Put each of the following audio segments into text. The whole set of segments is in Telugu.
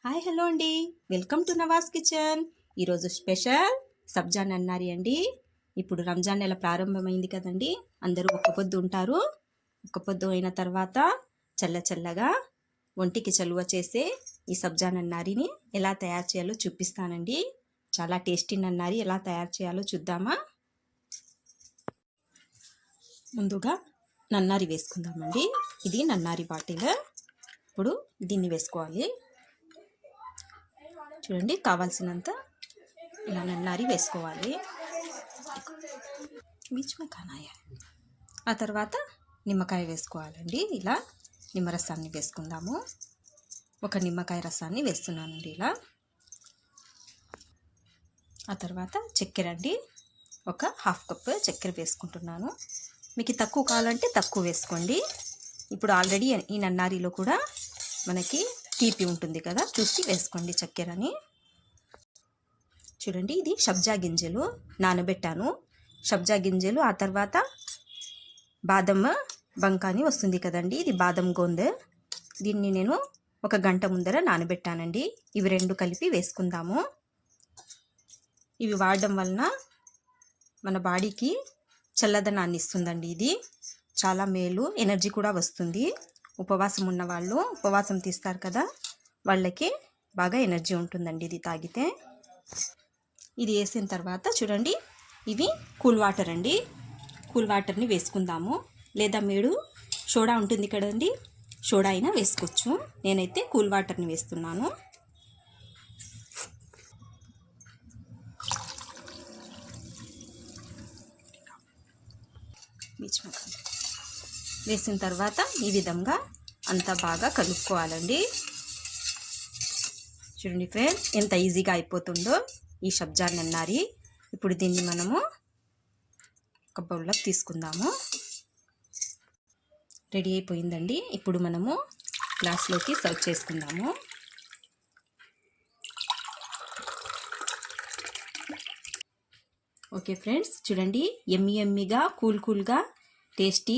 హాయ్ హలో అండి, వెల్కమ్ టు నవాజ్ కిచెన్. ఈరోజు స్పెషల్ సబ్జా నన్నారి అండి. ఇప్పుడు రంజాన్ నెల ప్రారంభమైంది కదండి. అందరూ ఒక్క పొద్దు ఉంటారు. ఒక్క పొద్దు అయిన తర్వాత చల్లగా ఒంటికి చలువ చేసే ఈ సబ్జా నన్నారిని ఎలా తయారు చేయాలో చూపిస్తానండి. చాలా టేస్టీ నన్నారి ఎలా తయారు చేయాలో చూద్దామా. ముందుగా నన్నారి వేసుకుందామండి. ఇది నన్నారి బాటిల్. ఇప్పుడు దీన్ని వేసుకోవాలి. చూడండి, కావాల్సినంత ఇలా నన్నారి వేసుకోవాలి. ఆ తర్వాత నిమ్మకాయ వేసుకోవాలండి. ఇలా నిమ్మరసాన్ని వేసుకుందాము. ఒక నిమ్మకాయ రసాన్ని వేస్తున్నానండి ఇలా. ఆ తర్వాత చక్కెర అండి, ఒక హాఫ్ కప్ చక్కెర వేసుకుంటున్నాను. మీకు తక్కువ కావాలంటే తక్కువ వేసుకోండి. ఇప్పుడు ఆల్రెడీ ఈ నన్నారిలో కూడా మనకి తీపి ఉంటుంది కదా, చూసి వేసుకోండి చక్కెరని. చూడండి, ఇది సబ్జా గింజలు నానబెట్టాను. సబ్జా గింజలు, ఆ తర్వాత బాదం బంకాని వస్తుంది కదండి, ఇది బాదం గోంద్. దీన్ని నేను 1 గంట ముందర నానబెట్టానండి. ఇవి రెండు కలిపి వేసుకుందాము. ఇవి వాడడం వలన మన బాడీకి చల్లదనాన్ని ఇస్తుందండి. ఇది చాలా మేలు, ఎనర్జీ కూడా వస్తుంది. ఉపవాసం ఉన్న వాళ్ళు, ఉపవాసం తీస్తారు కదా, వాళ్ళకి బాగా ఎనర్జీ ఉంటుందండి ఇది తాగితే. ఇది వేసిన తర్వాత చూడండి, ఇవి కూల్ వాటర్ అండి. కూల్ వాటర్ని వేసుకుందాము. లేదా మీరు సోడా ఉంటుంది కదండి, సోడా అయినా వేసుకోవచ్చు. నేనైతే కూల్ వాటర్ని వేస్తున్నాను. వేసిన తర్వాత ఈ విధంగా అంతా బాగా కలుపుకోవాలండి. చూడండి ఫ్రెండ్స్, ఎంత ఈజీగా అయిపోతుందో ఈ సబ్జా నన్నారి. ఇప్పుడు దీన్ని మనము ఒక బౌల్లోకి తీసుకుందాము. రెడీ అయిపోయిందండి. ఇప్పుడు మనము గ్లాస్లోకి సర్వ్ చేసుకుందాము. ఓకే ఫ్రెండ్స్, చూడండి, ఎమ్మీగా కూల్గా టేస్టీ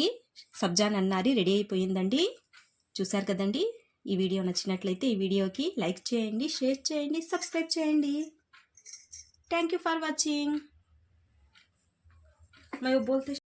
సబ్జా నన్నారి రెడీ అయిపోయిందండి. చూసారు కదండి. ఈ వీడియో నచ్చినట్లయితే ఈ వీడియోకి లైక్ చేయండి, షేర్ చేయండి, సబ్స్క్రైబ్ చేయండి. Thank you for watching. मैं वो बोलते